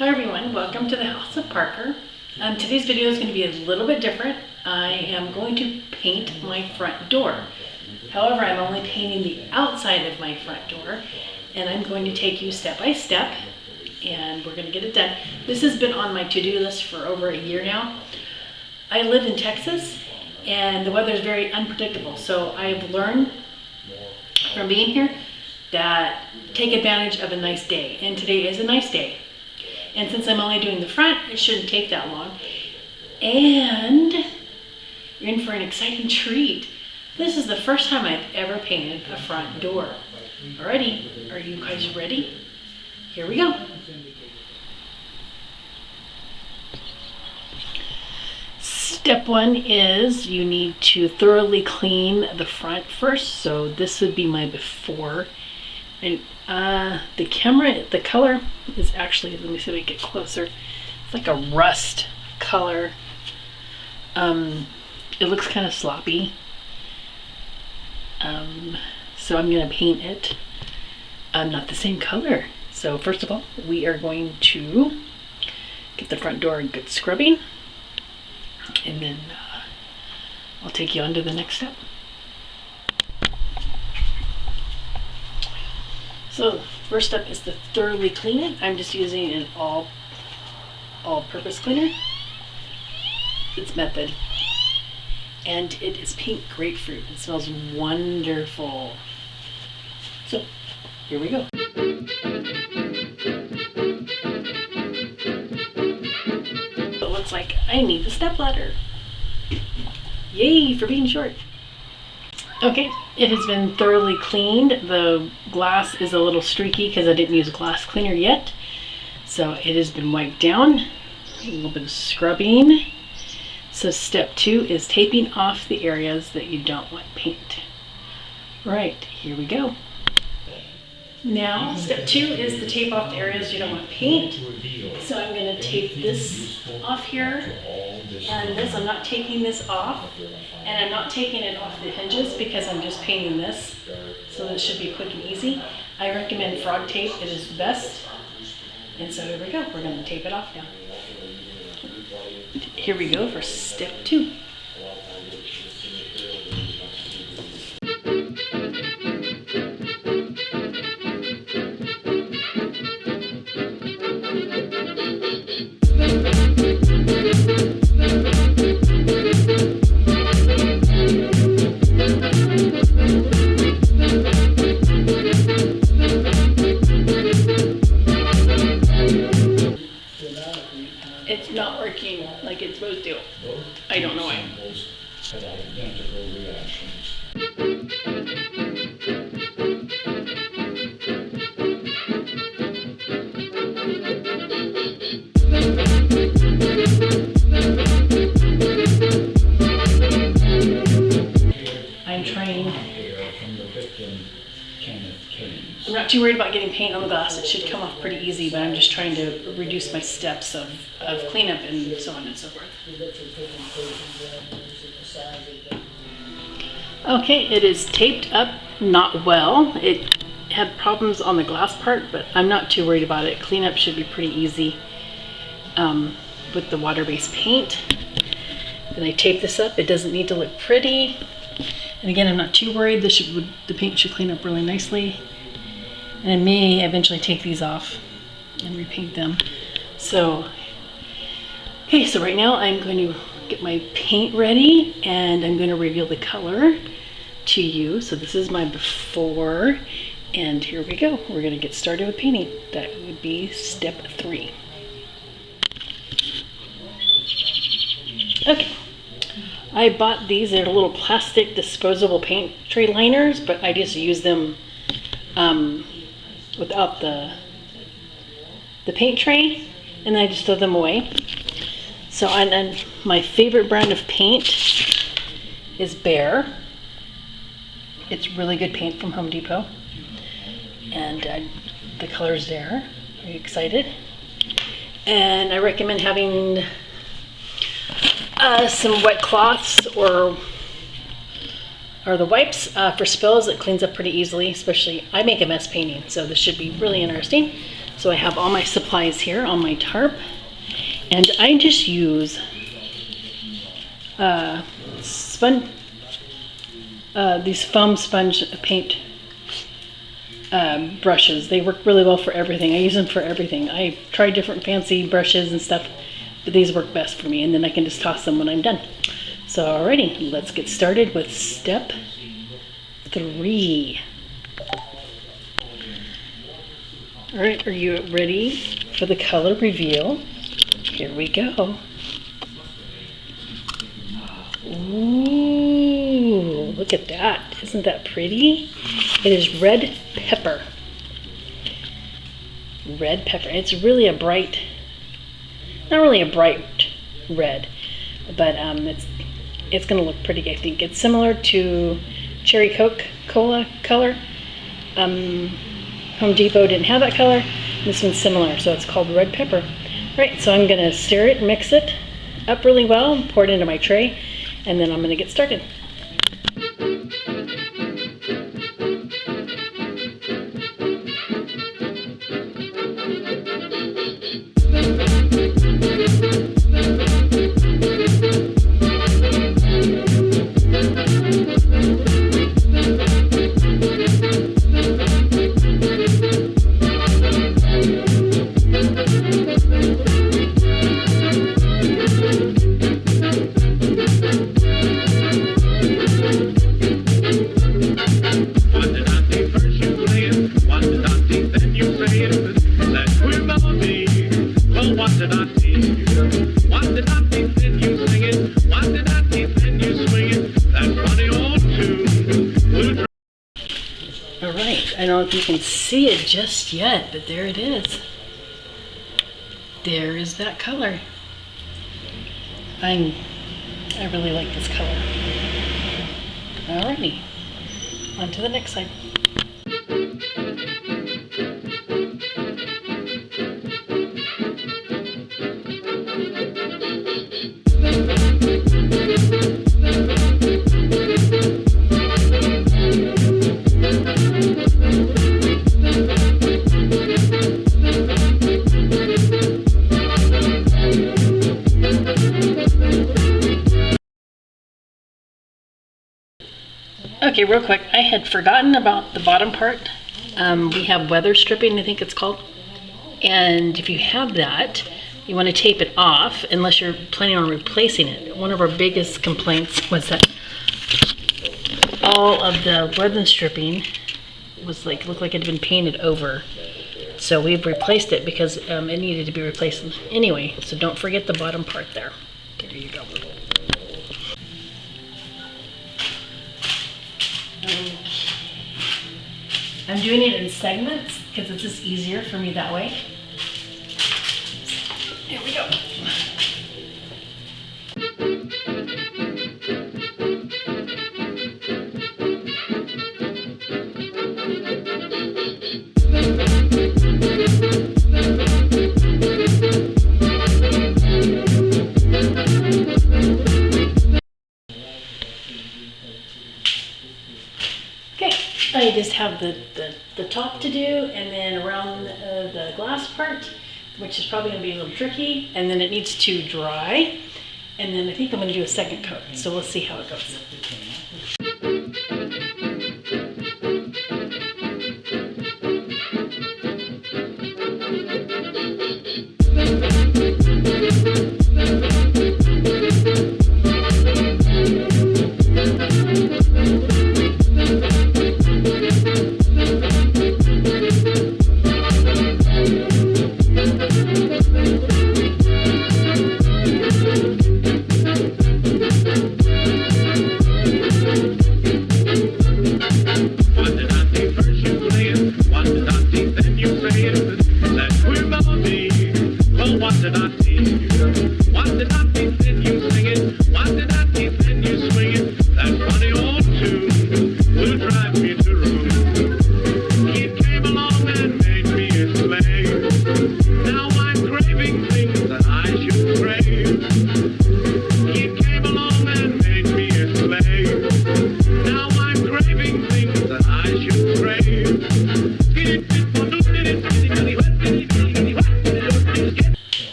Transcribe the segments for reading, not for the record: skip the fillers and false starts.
Hi everyone, welcome to the House of Parker. Today's video is going to be a little bit different. I am going to paint my front door. However, I'm only painting the outside of my front door, and I'm going to take you step by step, and we're going to get it done. This has been on my to-do list for over a year now. I live in Texas, and the weather is very unpredictable, so I've learned from being here that take advantage of a nice day, and today is a nice day. And since I'm only doing the front, it shouldn't take that long. And you're in for an exciting treat. This is the first time I've ever painted a front door. Alrighty, are you guys ready? Here we go. Step one is you need to thoroughly clean the front first. So this would be my before. And the color is actually, let me see if we get closer. It's like a rust color. It looks kind of sloppy. So I'm going to paint it not the same color. So first of all, we are going to get the front door a good scrubbing. And then I'll take you on to the next step. So first step is to thoroughly clean it. I'm just using an all-purpose cleaner. It's Method. And it is pink grapefruit. It smells wonderful. So here we go. It looks like I need the stepladder. Yay for being short. Okay, it has been thoroughly cleaned. The glass is a little streaky because I didn't use glass cleaner yet. So it has been wiped down. A little bit of scrubbing. So step two is taping off the areas that you don't want paint. Right, here we go. Now, step two is to tape off the areas you don't want paint. So I'm going to tape this off here, and this, I'm not taking this off, and I'm not taking it off the hinges because I'm just painting this, so this should be quick and easy. I recommend frog tape, it is best. And so here we go, we're going to tape it off now. Here we go for step two. It's not working like it's supposed to. I don't know why. I'm trying. I'm not too worried about getting paint on the glass. It should come off pretty easy, but I'm just trying to reduce my steps of cleanup and so on and so forth. Okay, it is taped up, not well. It had problems on the glass part, but I'm not too worried about it. Cleanup should be pretty easy with the water-based paint. Then I tape this up. It doesn't need to look pretty. And again, I'm not too worried. The paint should clean up really nicely. And I may eventually take these off and repaint them. So, okay, so right now I'm going to get my paint ready and I'm going to reveal the color to you. So this is my before, and here we go. We're going to get started with painting. That would be step three. Okay. I bought these. They're little plastic disposable paint tray liners, but I just use them without the paint tray, and then I just throw them away. So and my favorite brand of paint is Bear. It's really good paint from Home Depot, and the color's there. Are you excited? And I recommend having some wet cloths or the wipes for spills. It cleans up pretty easily, especially I make a mess painting, so this should be really interesting. So I have all my supplies here on my tarp, and I just use these foam sponge paint brushes. They work really well for everything. I use them for everything. I tried different fancy brushes and stuff, but these work best for me, and then I can just toss them when I'm done. So alrighty, let's get started with step 3. Alright, are you ready for the color reveal? Here we go. Ooh, look at that. Isn't that pretty? It is red pepper. Red pepper. It's really a bright, not really a bright red, but it's going to look pretty, I think. It's similar to Cherry Coca-Cola color. Home Depot didn't have that color. This one's similar, so it's called red pepper. Right, so I'm going to stir it, mix it up really well, pour it into my tray, and then I'm going to get started. Alright, I don't know if you can see it just yet, but there it is. There is that color. I really like this color. Alrighty, on to the next side. Okay, real quick, I had forgotten about the bottom part. We have weather stripping, I think it's called. And if you have that, you want to tape it off unless you're planning on replacing it. One of our biggest complaints was that all of the weather stripping was looked like it had been painted over. So we've replaced it because it needed to be replaced anyway. So don't forget the bottom part there. There you go. I'm doing it in segments because it's just easier for me that way. Here we go. I just have the top to do, and then around the glass part, which is probably going to be a little tricky, and then it needs to dry, and then I think I'm going to do a second coat, so we'll see how it goes.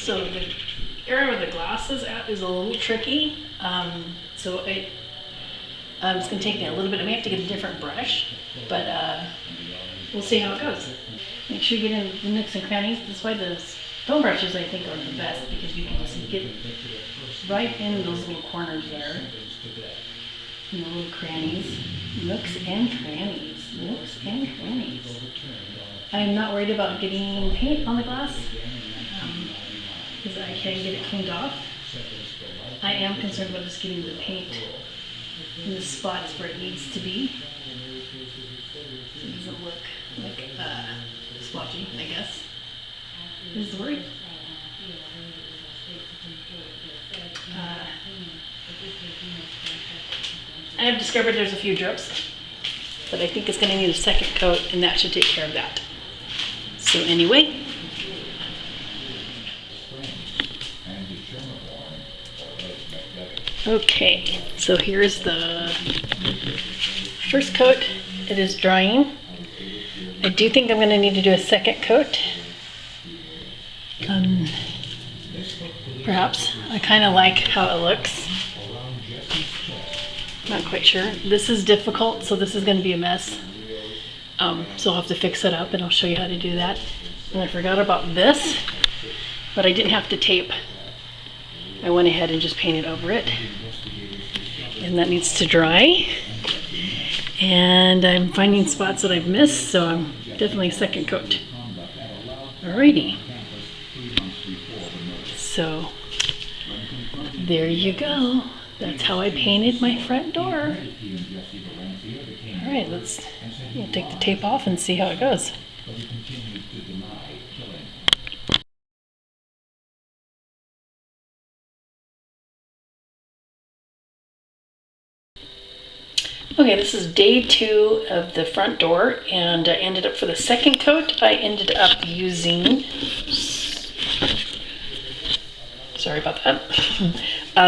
So the area where the glass is at is a little tricky. So it's going to take me a little bit. I may have to get a different brush, but we'll see how it goes. Make sure you get in the nooks and crannies. That's why the stone brushes, I think, are the best, because you can just get right in those little corners there. In the little crannies. Nooks and crannies. Nooks and crannies. I'm not worried about getting paint on the glass, because I can get it cleaned off. I am concerned about just getting the paint in the spots where it needs to be, so it doesn't look like splotchy, I guess, is the word. I have discovered there's a few drips, but I think it's going to need a second coat, and that should take care of that. So anyway, okay, so here's the first coat. It is drying. I do think I'm going to need to do a second coat. Perhaps. I kind of like how it looks. Not quite sure. This is difficult, so this is going to be a mess. So I'll have to fix it up, and I'll show you how to do that. And I forgot about this, but I didn't have to tape. I went ahead and just painted over it. And that needs to dry. And I'm finding spots that I've missed, so I'm definitely second coat. Alrighty. So there you go. That's how I painted my front door. Alright, we'll take the tape off and see how it goes. Okay, this is day 2 of the front door, and I ended up, for the second coat, I ended up using, sorry about that,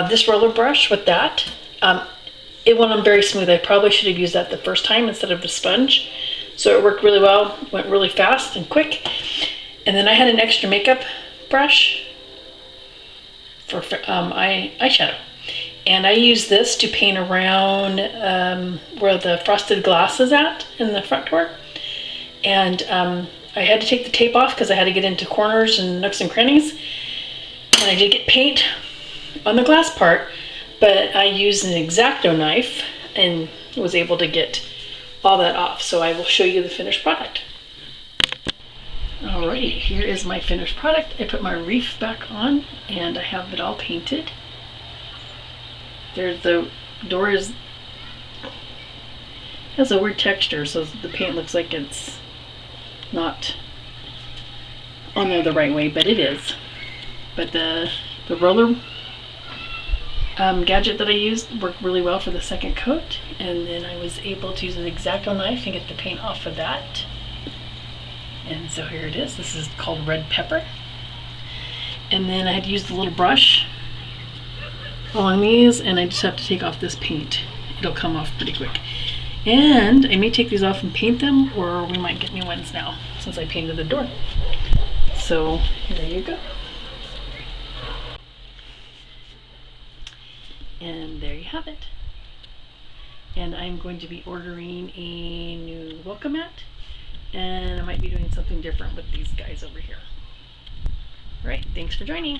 this roller brush with that. It went on very smooth. I probably should have used that the first time instead of a sponge. So it worked really well, went really fast and quick. And then I had an extra makeup brush for eyeshadow. And I used this to paint around where the frosted glass is at in the front door. And I had to take the tape off because I had to get into corners and nooks and crannies. And I did get paint on the glass part, but I used an X-Acto knife and was able to get all that off. So I will show you the finished product. Alrighty, here is my finished product. I put my wreath back on and I have it all painted. There's the door has a weird texture, so the paint looks like it's not on there the right way, but it is. But the roller gadget that I used worked really well for the second coat, and then I was able to use an X-Acto knife and get the paint off of that. And so here it is. This is called red pepper. And then I had used the little brush along these, and I just have to take off this paint. It'll come off pretty quick. And I may take these off and paint them, or we might get new ones now since I painted the door. So there you go. And there you have it. And I'm going to be ordering a new welcome mat, and I might be doing something different with these guys over here. All right, thanks for joining.